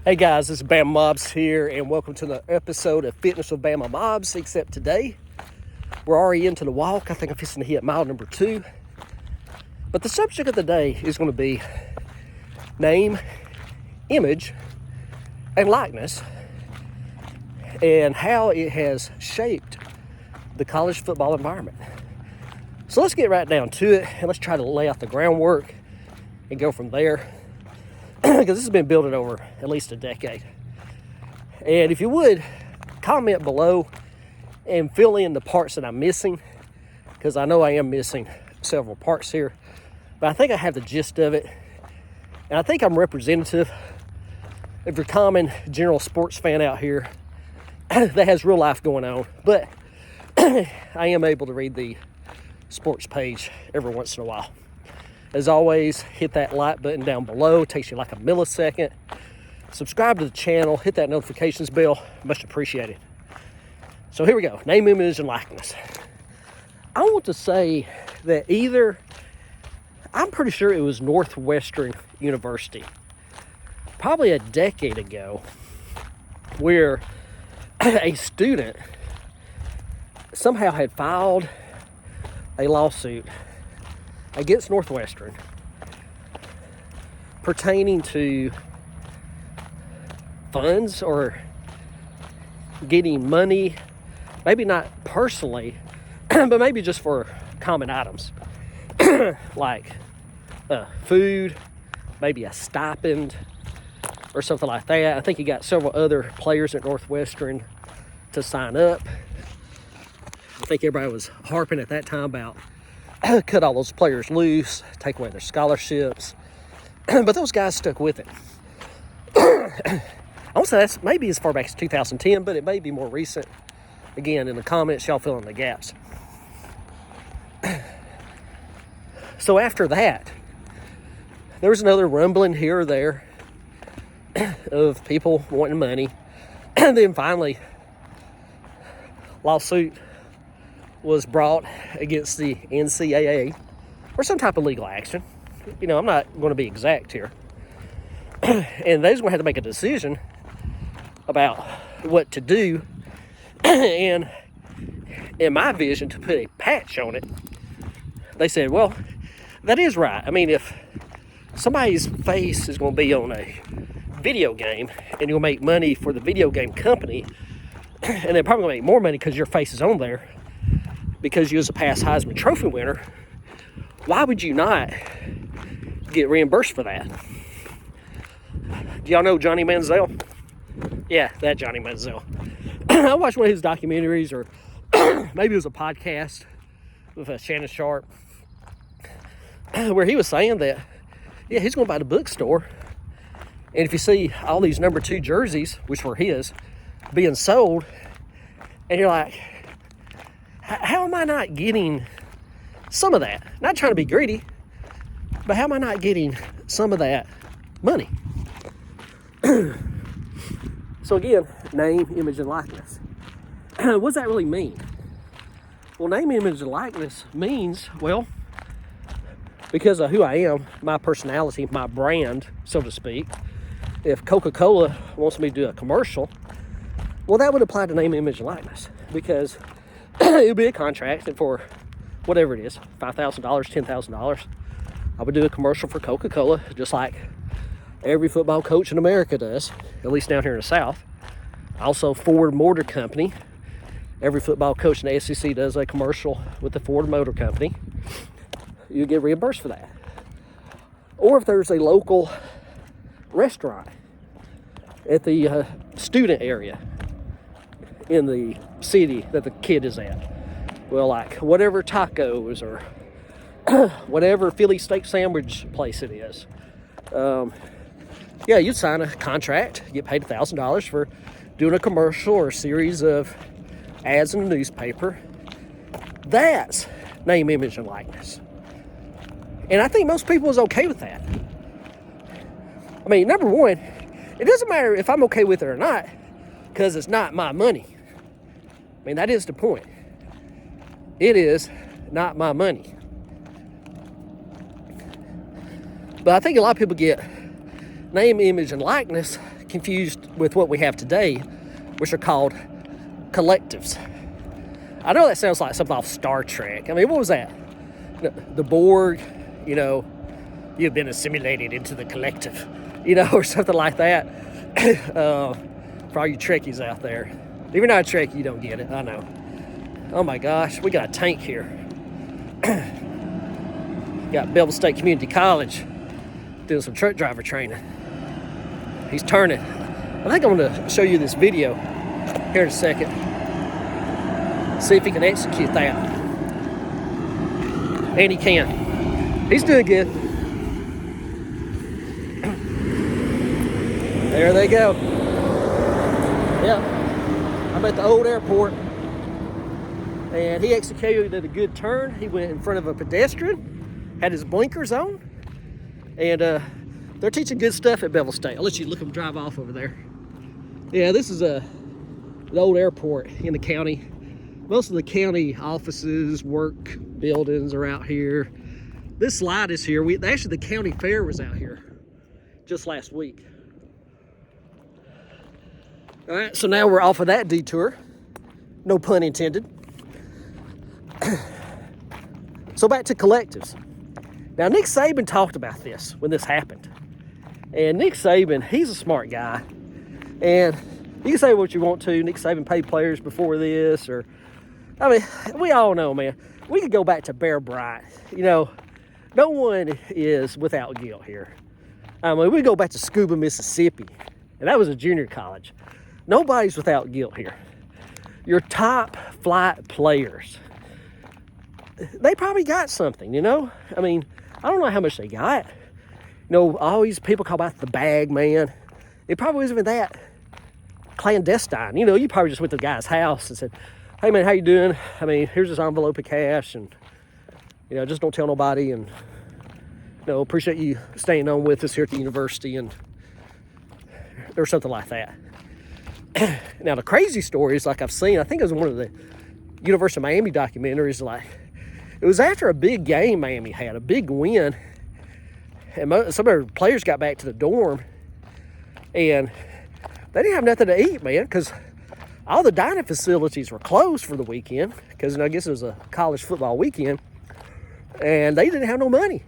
Hey guys, this is Bama Mobs here, and welcome to the episode of Fitness with Bama Mobs. Except today, we're already into the walk. I think I'm fixing to hit mile number 2. But the subject of the day is going to be name, image, and likeness, and how it has shaped the college football environment. So let's get right down to it, and let's try to lay out the groundwork and go from there. Because this has been building over at least a decade. And if you would, comment below and fill in the parts that I'm missing, because I know I am missing several parts here, but I think I have the gist of it, and I think I'm representative of your common general sports fan out here that has real life going on, but I am able to read the sports page every once in a while. As always, hit that like button down below. It takes you like a millisecond. Subscribe to the channel. Hit that notifications bell. Much appreciated. So here we go. Name, image, and likeness. I want to say that I'm pretty sure it was Northwestern University, probably a decade ago, where a student somehow had filed a lawsuit against Northwestern pertaining to funds or getting money, maybe not personally, but maybe just for common items like food, maybe a stipend or something like that. I think he got several other players at Northwestern to sign up. I think everybody was harping at that time about cut all those players loose, take away their scholarships. But those guys stuck with it. I want to say that's maybe as far back as 2010, but it may be more recent. Again, in the comments, y'all fill in the gaps. So after that, there was another rumbling here or there of people wanting money. And then finally, lawsuit was brought against the NCAA or some type of legal action. You know, I'm not going to be exact here. And they're going to have to make a decision about what to do. And in my vision, to put a patch on it, they said, well, that is right. I mean, if somebody's face is going to be on a video game and you'll make money for the video game company, and they're probably going to make more money because your face is on there, because you was a past Heisman Trophy winner, why would you not get reimbursed for that? Do y'all know Johnny Manziel? Yeah, that Johnny Manziel. I watched one of his documentaries, or maybe it was a podcast with Shannon Sharp, where he was saying that, yeah, he's going to buy the bookstore, and if you see all these number 2 jerseys, which were his, being sold, and you're like, how am I not getting some of that? Not trying to be greedy, but how am I not getting some of that money? So again, name, image, and likeness. What does that really mean? Well, name, image, and likeness means, well, because of who I am, my personality, my brand, so to speak, if Coca-Cola wants me to do a commercial, well, that would apply to name, image, and likeness, because it would be a contract, and for whatever it is, $5,000, $10,000, I would do a commercial for Coca-Cola, just like every football coach in America does, at least down here in the South. Also, Ford Motor Company. Every football coach in the SEC does a commercial with the Ford Motor Company. You get reimbursed for that. Or if there's a local restaurant at the student area in the city that the kid is at, well, like whatever tacos or whatever Philly steak sandwich place it is, yeah, you'd sign a contract, get paid $1,000 for doing a commercial or a series of ads in the newspaper. That's name, image, and likeness. And I think most people is okay with that. I mean, number one, it doesn't matter if I'm okay with it or not, because it's not my money. I mean, that is the point. It is not my money. But I think a lot of people get name, image, and likeness confused with what we have today, which are called collectives. I know that sounds like something off Star Trek. I mean, what was that? The Borg, you've been assimilated into the collective, or something like that. For all you Trekkies out there. If you're not a Trekkie, you don't get it, I know. Oh my gosh, we got a tank here. Got Bevel State Community College doing some truck driver training. He's turning. I think I'm going to show you this video here in a second. See if he can execute that. And he can. He's doing good. There they go. Yeah, I'm at the old airport. And he executed a good turn. He went in front of a pedestrian, had his blinkers on. And they're teaching good stuff at Bevel State. I'll let you look them drive off over there. Yeah, this is the old airport in the county. Most of the county offices, work buildings are out here. This slide is here. Actually, the county fair was out here just last week. All right, so now we're off of that detour. No pun intended. So back to collectives. Now, Nick Saban talked about this when this happened. And Nick Saban, he's a smart guy. And you can say what you want to. Nick Saban paid players before this, we all know, man. We could go back to Bear Bryant. No one is without guilt here. We go back to Scuba, Mississippi, and that was a junior college. Nobody's without guilt here. Your top flight players, they probably got something, I don't know how much they got. All these people call about the bag man. It probably wasn't even that clandestine. You probably just went to the guy's house and said, hey man, how you doing? Here's this envelope of cash, and just don't tell nobody, and appreciate you staying on with us here at the university, and or something like that. Now the crazy stories, like I've seen, I think it was one of the University of Miami documentaries, it was after a big game Miami had, a big win, and some of their players got back to the dorm, and they didn't have nothing to eat, man, because all the dining facilities were closed for the weekend, because I guess it was a college football weekend, and they didn't have no money.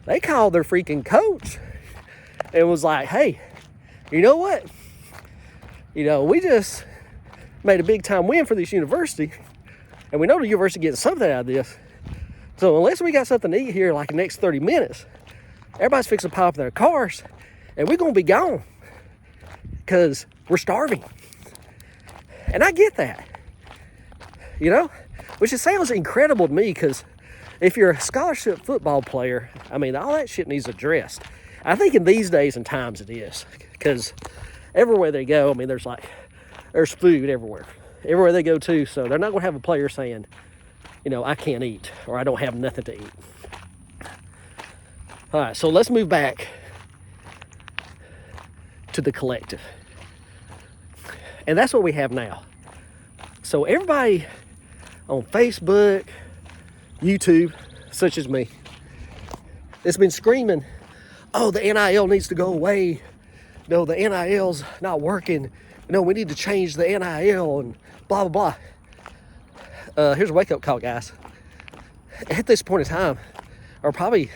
They called their freaking coach and was like, hey, you know what? We just made a big time win for this university, and we know the university getting something out of this. So unless we got something to eat here like the next 30 minutes, everybody's fixing to pop in their cars, and we're going to be gone because we're starving. And I get that, which it sounds incredible to me, because if you're a scholarship football player, all that shit needs addressed. I think in these days and times it is, because everywhere they go, there's food everywhere they go to. So they're not going to have a player saying, I can't eat, or I don't have nothing to eat. All right, so let's move back to the collective. And that's what we have now. So everybody on Facebook, YouTube, such as me, it's been screaming, oh, the NIL needs to go away. No, the NIL's not working. We need to change the NIL and blah, blah, blah. Here's a wake-up call, guys. At this point in time, or probably,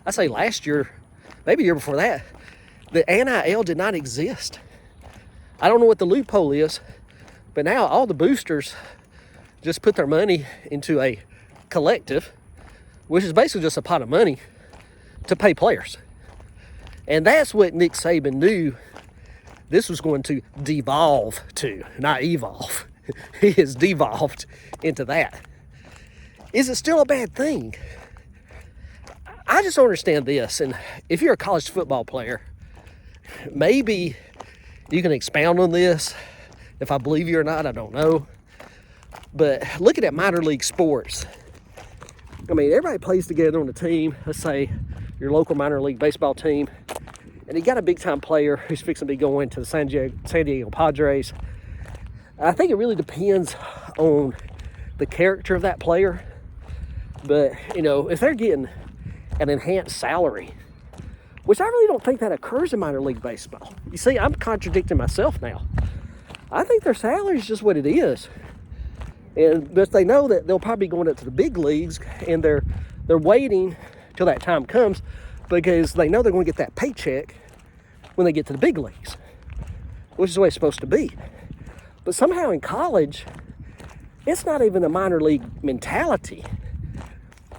I'd say last year, maybe the year before that, the NIL did not exist. I don't know what the loophole is, but now all the boosters just put their money into a collective, which is basically just a pot of money to pay players. And that's what Nick Saban knew this was going to devolve to, not evolve. He has devolved into that. Is it still a bad thing? I just don't understand this. And if you're a college football player, maybe you can expound on this. If I believe you or not, I don't know. But looking at minor league sports, everybody plays together on a team. Let's say your local minor league baseball team, and you got a big-time player who's fixing to be going to the San Diego Padres. I think it really depends on the character of that player. But, if they're getting an enhanced salary which I really don't think that occurs in minor league baseball. You see, I'm contradicting myself now. I think their salary is just what it is. But they know that they'll probably be going up to the big leagues, and they're waiting till that time comes because they know they're going to get that paycheck when they get to the big leagues, which is the way it's supposed to be. But somehow in college, it's not even a minor league mentality.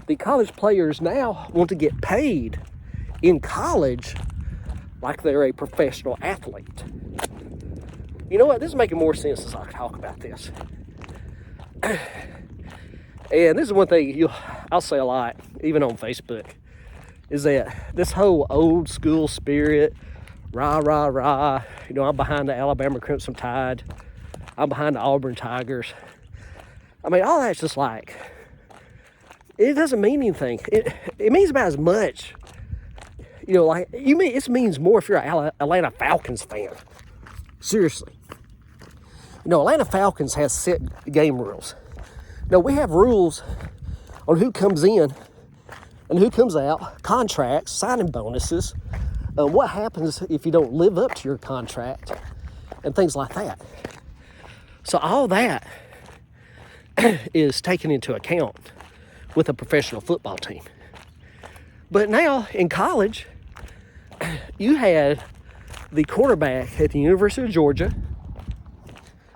The college players now want to get paid in college like they're a professional athlete. You know what? This is making more sense as I talk about this. And this is one thing I'll say a lot, even on Facebook, is that this whole old school spirit, rah, rah, rah, I'm behind the Alabama Crimson Tide, I'm behind the Auburn Tigers. I mean, all that's just like, it doesn't mean anything. It means about as much, it means more if you're an Atlanta Falcons fan. Seriously. Atlanta Falcons has set game rules. Now, we have rules on who comes in and who comes out, contracts, signing bonuses, what happens if you don't live up to your contract, and things like that. So all that is taken into account with a professional football team. But now, in college, you had the quarterback at the University of Georgia,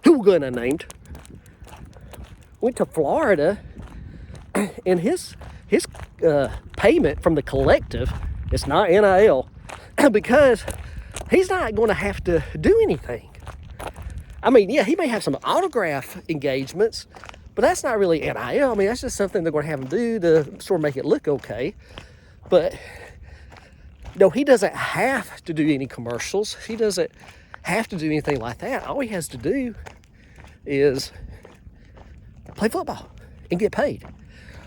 who we're going to named, went to Florida, and his payment from the collective, it's not NIL, because he's not going to have to do anything. I mean, yeah, he may have some autograph engagements, but that's not really NIL. I mean, that's just something they're going to have him do to sort of make it look okay. But no, he doesn't have to do any commercials. He doesn't have to do anything like that. All he has to do is play football and get paid.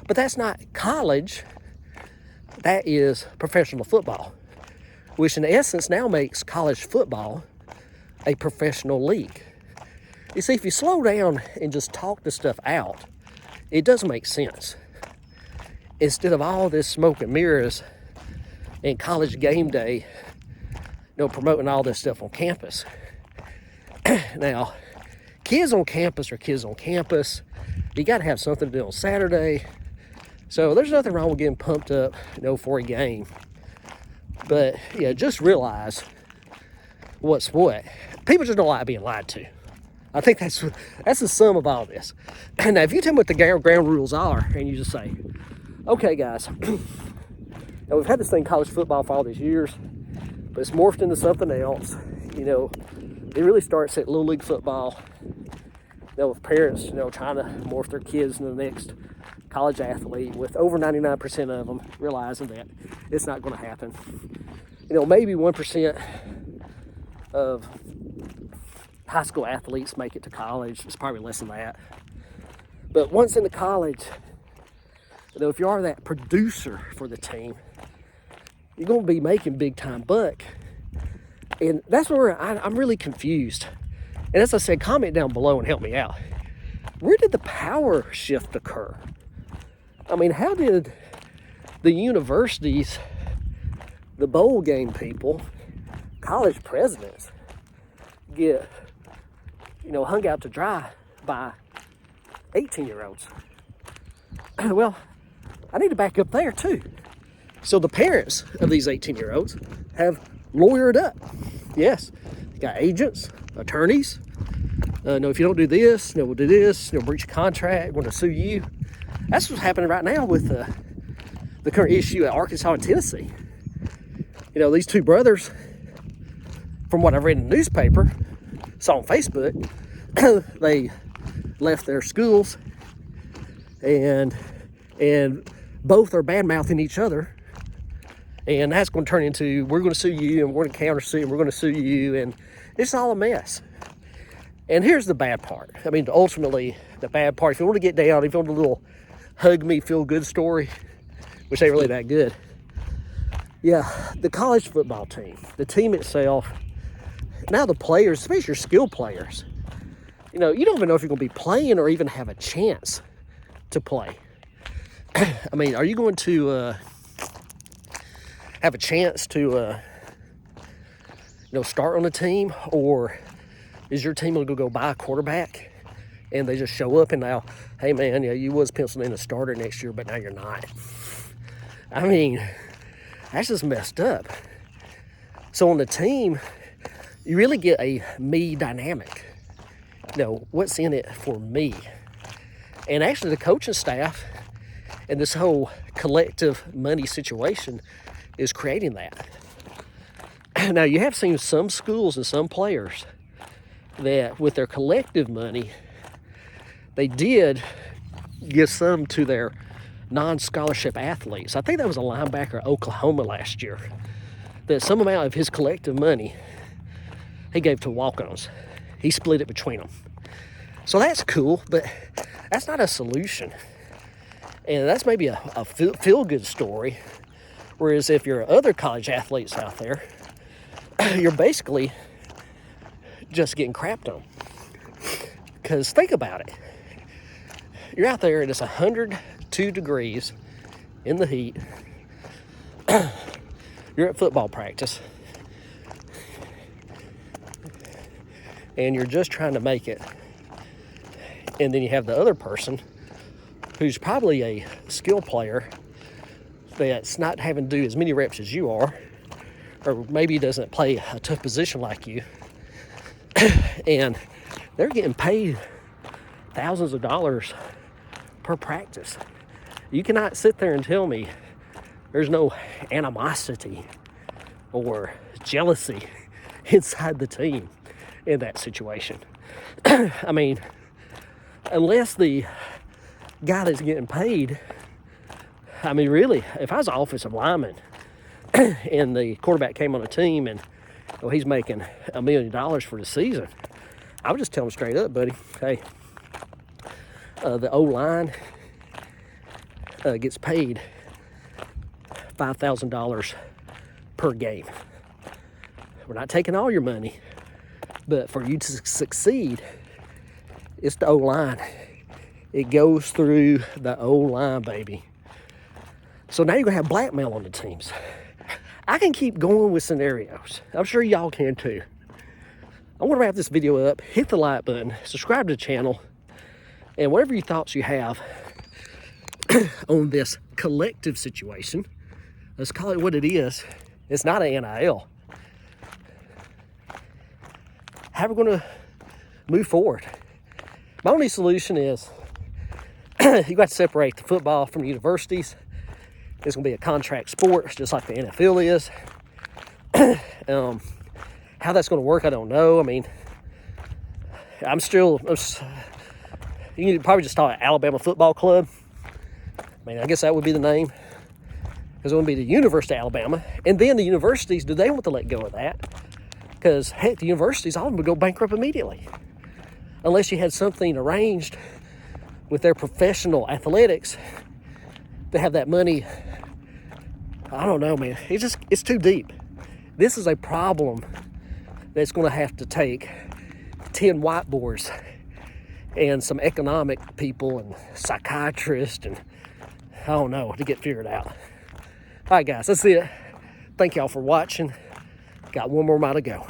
But that's not college. That is professional football, which in essence now makes college football a professional league. You see, if you slow down and just talk this stuff out, it does make sense. Instead of all this smoke and mirrors and college game day, promoting all this stuff on campus. Now, kids on campus are kids on campus. You got to have something to do on Saturday. So there's nothing wrong with getting pumped up, for a game. But yeah, just realize what's what. People just don't like being lied to. I think that's the sum of all this. Now, if you tell me what the ground rules are, and you just say, okay, guys, now we've had this thing, college football, for all these years, but it's morphed into something else. It really starts at Little League football, with parents, trying to morph their kids into the next college athlete, with over 99% of them realizing that it's not going to happen. Maybe 1% of high school athletes make it to college. It's probably less than that. But once into college, if you are that producer for the team, you're going to be making big time buck. And that's where I'm really confused. And as I said, comment down below and help me out. Where did the power shift occur? I mean, how did the universities, the bowl game people, college presidents get, hung out to dry by 18-year-olds? Well, I need to back up there too. So the parents of these 18-year-olds have lawyered up. Yes, they got agents, attorneys. No, if you don't do this, we'll do this. Breach of contract, we're going to sue you. That's what's happening right now with the current issue at Arkansas and Tennessee. These two brothers, from what I've read in the newspaper, saw on Facebook, they left their schools and both are bad-mouthing each other. And that's going to turn into, we're going to sue you, and we're going to counter-sue, and we're going to sue you, and it's all a mess. And here's the bad part. I mean, ultimately, the bad part, if you want to get down, if you want a little hug me, feel good story, which ain't really that good. Yeah, the college football team, the team itself, now the players, especially your skill players, you don't even know if you're going to be playing or even have a chance to play. I mean, are you going to have a chance to, start on the team? Or is your team going to go buy a quarterback and they just show up and now, hey man, yeah, you was penciled in a starter next year, but now you're not? I mean, that's just messed up. So on the team, you really get a me dynamic. What's in it for me? And actually the coaching staff and this whole collective money situation is creating that. Now, you have seen some schools and some players that with their collective money, they did give some to their non-scholarship athletes. I think that was a linebacker at Oklahoma last year, that some amount of his collective money he gave to walk-ons. He split it between them. So that's cool, but that's not a solution. And that's maybe a feel-good story. Whereas if you're other college athletes out there, you're basically just getting crapped on. Because think about it. You're out there and it's 102 degrees in the heat. You're at football practice. And you're just trying to make it. And then you have the other person who's probably a skill player that's not having to do as many reps as you are, or maybe doesn't play a tough position like you, and they're getting paid thousands of dollars per practice. You cannot sit there and tell me there's no animosity or jealousy inside the team in that situation. I mean, unless the guy that's getting paid, I mean, really, if I was an offensive lineman and the quarterback came on a team and he's making $1 million for the season, I would just tell him straight up, buddy, hey, the O-line gets paid $5,000 per game. We're not taking all your money, but for you to succeed, it's the O-line. It goes through the O-line, baby. So now you're going to have blackmail on the teams. I can keep going with scenarios. I'm sure y'all can too. I want to wrap this video up. Hit the like button. Subscribe to the channel. And whatever your thoughts you have on this collective situation, let's call it what it is. It's not an NIL. How are we going to move forward? My only solution is you got to separate the football from the universities. It's going to be a contract sport, just like the NFL is. How that's going to work, I don't know. I mean, you can probably just call it Alabama Football Club. I mean, I guess that would be the name. Because it would be the University of Alabama. And then the universities, do they want to let go of that? Because, heck, the universities, all of them would go bankrupt immediately. Unless you had something arranged with their professional athletics to have that money. I don't know, man. It's too deep. This is a problem that's going to have to take 10 whiteboards and some economic people and psychiatrists and I don't know to get figured out. All right, guys, that's it. Thank y'all for watching. Got one more mile to go.